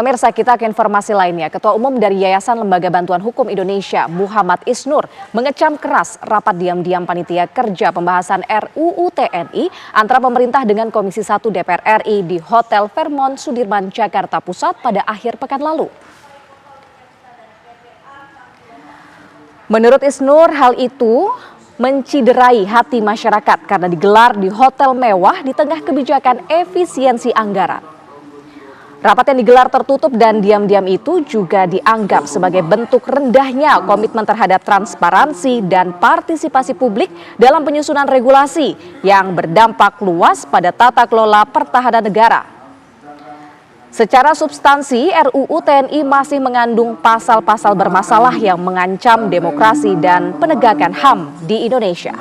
Pemirsa, kita ke informasi lainnya. Ketua Umum dari Yayasan Lembaga Bantuan Hukum Indonesia, Muhammad Isnur, mengecam keras rapat diam-diam panitia kerja pembahasan RUU TNI antara pemerintah dengan Komisi 1 DPR RI di Hotel Fairmont Sudirman, Jakarta Pusat pada akhir pekan lalu. Menurut Isnur, hal itu menciderai hati masyarakat karena digelar di hotel mewah di tengah kebijakan efisiensi anggaran. Rapat yang digelar tertutup dan diam-diam itu juga dianggap sebagai bentuk rendahnya komitmen terhadap transparansi dan partisipasi publik dalam penyusunan regulasi yang berdampak luas pada tata kelola pertahanan negara. Secara substansi, RUU TNI masih mengandung pasal-pasal bermasalah yang mengancam demokrasi dan penegakan HAM di Indonesia.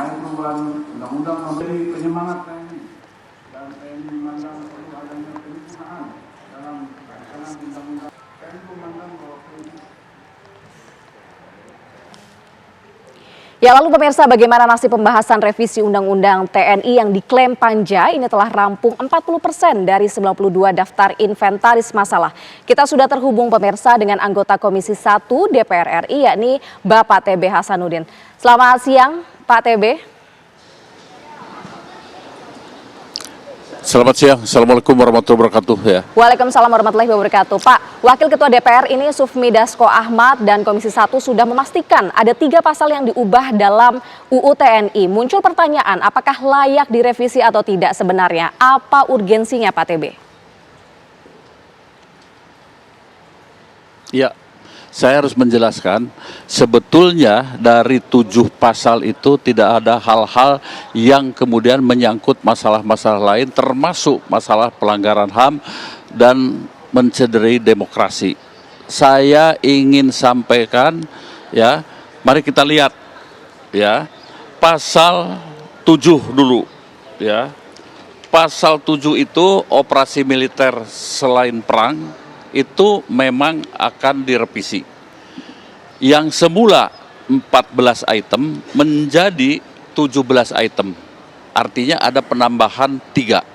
Ya, lalu pemirsa, bagaimana nasib pembahasan revisi Undang-Undang TNI yang diklaim panja ini telah rampung 40% dari 92 daftar inventaris masalah. Kita sudah terhubung pemirsa dengan anggota Komisi 1 DPR RI yakni Bapak TB Hasanuddin. Selamat siang Pak TB. Selamat siang, Assalamualaikum warahmatullahi wabarakatuh. Ya. Waalaikumsalam warahmatullahi wabarakatuh. Pak, Wakil Ketua DPR ini Sufmi Dasko Ahmad dan Komisi 1 sudah memastikan ada 3 pasal yang diubah dalam UU TNI. Muncul pertanyaan, apakah layak direvisi atau tidak sebenarnya? Apa urgensinya Pak TB? Ya, saya harus menjelaskan, sebetulnya dari 7 pasal itu tidak ada hal-hal yang kemudian menyangkut masalah-masalah lain, termasuk masalah pelanggaran HAM dan mencederai demokrasi. Saya ingin sampaikan, ya, mari kita lihat, ya, pasal 7 dulu, ya. Pasal 7 itu operasi militer selain perang, itu memang akan direvisi. Yang semula 14 item menjadi 17 item. Artinya ada penambahan 3.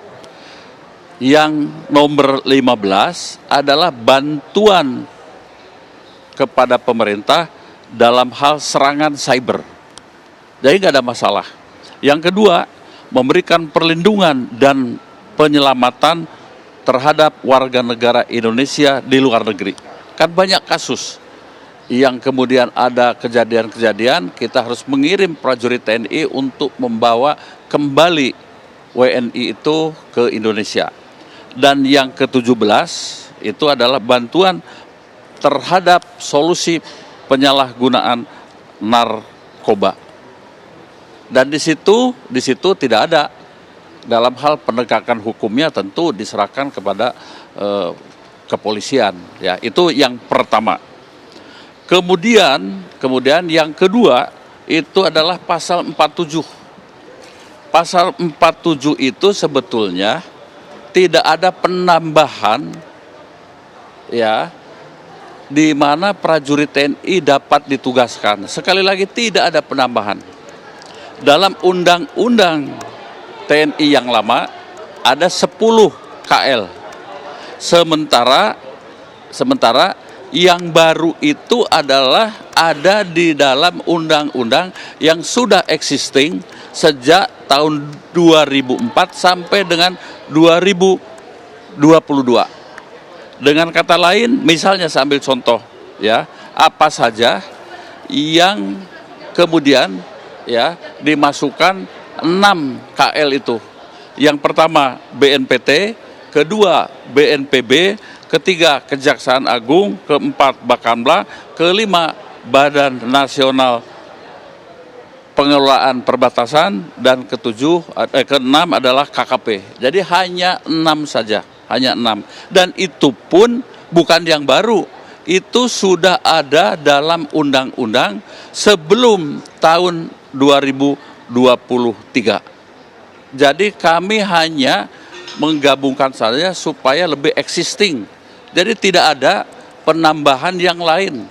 Yang nomor 15 adalah bantuan kepada pemerintah dalam hal serangan cyber. Jadi nggak ada masalah. Yang kedua, memberikan perlindungan dan penyelamatan terhadap warga negara Indonesia di luar negeri. Kan banyak kasus yang kemudian ada kejadian-kejadian, kita harus mengirim prajurit TNI untuk membawa kembali WNI itu ke Indonesia. Dan yang ke-17 itu adalah bantuan terhadap solusi penyalahgunaan narkoba. Dan di situ tidak ada. Dalam hal penegakan hukumnya tentu diserahkan kepada kepolisian, ya. Itu yang pertama. Kemudian yang kedua itu adalah pasal 47. Pasal 47 itu sebetulnya tidak ada penambahan, ya, di mana prajurit TNI dapat ditugaskan. Sekali lagi tidak ada penambahan. Dalam undang-undang TNI yang lama ada 10 KL. Sementara yang baru itu adalah ada di dalam undang-undang yang sudah existing sejak tahun 2004 sampai dengan 2022. Dengan kata lain, misalnya saya ambil contoh, ya, apa saja yang kemudian, ya, dimasukkan 6 KL itu. Yang pertama BNPT, kedua BNPB, ketiga Kejaksaan Agung, keempat Bakamla, kelima Badan Nasional Pengelolaan Perbatasan, dan keenam adalah KKP. Jadi hanya 6 saja, hanya 6. Dan itu pun bukan yang baru. Itu sudah ada dalam undang-undang sebelum tahun 2023. Jadi kami hanya menggabungkan saja supaya lebih existing. Jadi tidak ada penambahan yang lain.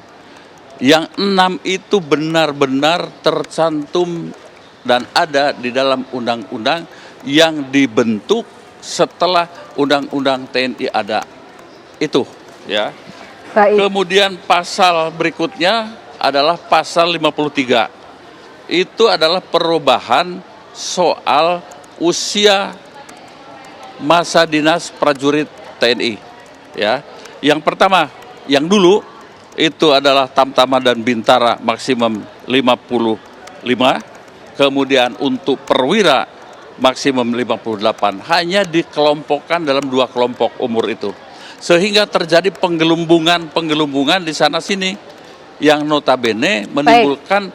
Yang 6 itu benar-benar tercantum dan ada di dalam undang-undang yang dibentuk setelah undang-undang TNI ada. Itu ya. Baik. Kemudian pasal berikutnya adalah pasal 53. Itu adalah perubahan soal usia masa dinas prajurit TNI, ya. Yang pertama, yang dulu itu adalah Tamtama dan Bintara maksimum 55, kemudian untuk perwira maksimum 58, hanya dikelompokkan dalam 2 kelompok umur itu. Sehingga terjadi penggelumbungan di sana sini yang notabene menimbulkan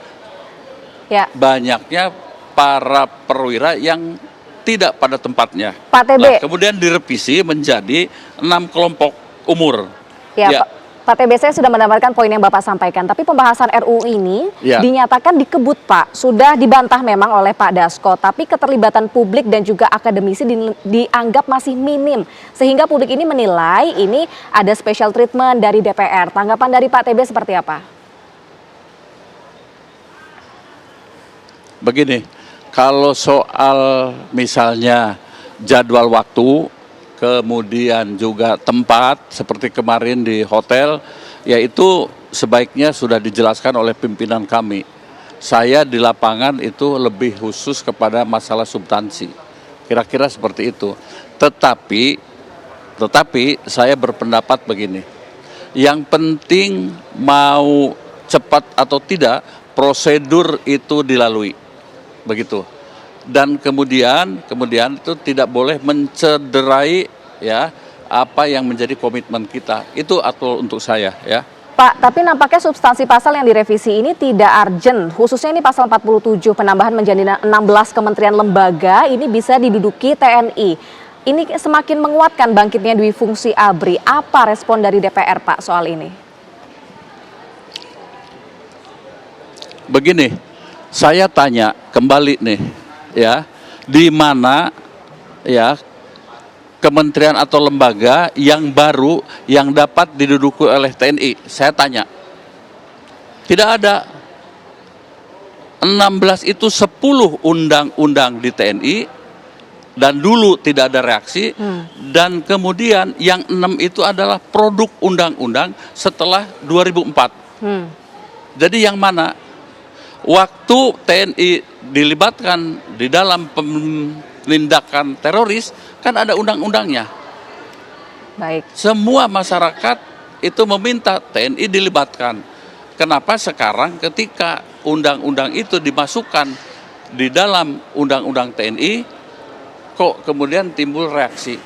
banyaknya para perwira yang tidak pada tempatnya. Pak TB. Nah, kemudian direvisi menjadi 6 kelompok umur. Ya. Pak TB, saya sudah mendapatkan poin yang Bapak sampaikan, tapi pembahasan RUU ini dinyatakan dikebut, Pak. Sudah dibantah memang oleh Pak Dasko, tapi keterlibatan publik dan juga akademisi dianggap masih minim. Sehingga publik ini menilai ini ada special treatment dari DPR. Tanggapan dari Pak TB seperti apa? Begini, kalau soal misalnya jadwal waktu, kemudian juga tempat seperti kemarin di hotel, yaitu sebaiknya sudah dijelaskan oleh pimpinan kami. Saya di lapangan itu lebih khusus kepada masalah substansi, kira-kira seperti itu. Tetapi saya berpendapat begini, yang penting mau cepat atau tidak, prosedur itu dilalui, begitu. Dan kemudian itu tidak boleh mencederai ya apa yang menjadi komitmen kita. Itu atau untuk saya ya. Pak, tapi nampaknya substansi pasal yang direvisi ini tidak urgent. Khususnya ini pasal 47 penambahan menjadi 16 kementerian lembaga ini bisa diduduki TNI. Ini semakin menguatkan bangkitnya dwi fungsi ABRI. Apa respon dari DPR, Pak, soal ini? Begini, saya tanya kembali nih. Ya, di mana ya kementerian atau lembaga yang baru yang dapat diduduki oleh TNI? Saya tanya. Tidak ada. 16 itu 10 undang-undang di TNI dan dulu tidak ada reaksi dan kemudian yang 6 itu adalah produk undang-undang setelah 2004. Jadi yang mana? Waktu TNI dilibatkan di dalam penindakan teroris, kan ada undang-undangnya. Baik. Semua masyarakat itu meminta TNI dilibatkan. Kenapa sekarang ketika undang-undang itu dimasukkan di dalam undang-undang TNI, kok kemudian timbul reaksi?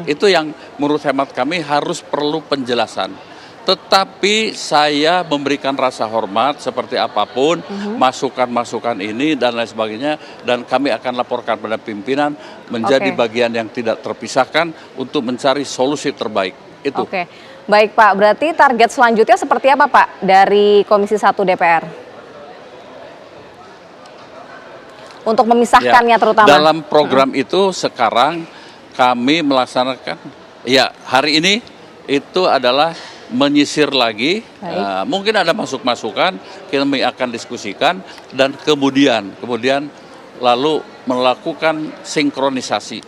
Itu yang menurut hemat kami harus perlu penjelasan. Tetapi saya memberikan rasa hormat seperti apapun, masukan-masukan ini dan lain sebagainya, dan kami akan laporkan pada pimpinan menjadi bagian yang tidak terpisahkan untuk mencari solusi terbaik. Itu. Oke, baik Pak, berarti target selanjutnya seperti apa Pak dari Komisi 1 DPR? Untuk memisahkannya terutama. Dalam program itu sekarang kami melaksanakan, ya hari ini itu adalah menyisir lagi, mungkin ada masukan, kami akan diskusikan dan kemudian lalu melakukan sinkronisasi.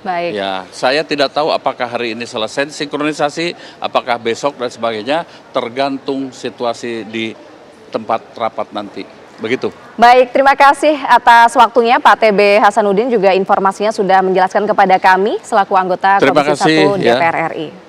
Baik. Ya, saya tidak tahu apakah hari ini selesai sinkronisasi, apakah besok dan sebagainya, tergantung situasi di tempat rapat nanti. Begitu. Baik, terima kasih atas waktunya Pak TB Hasanuddin, juga informasinya sudah menjelaskan kepada kami selaku anggota Komisi 1 DPR RI.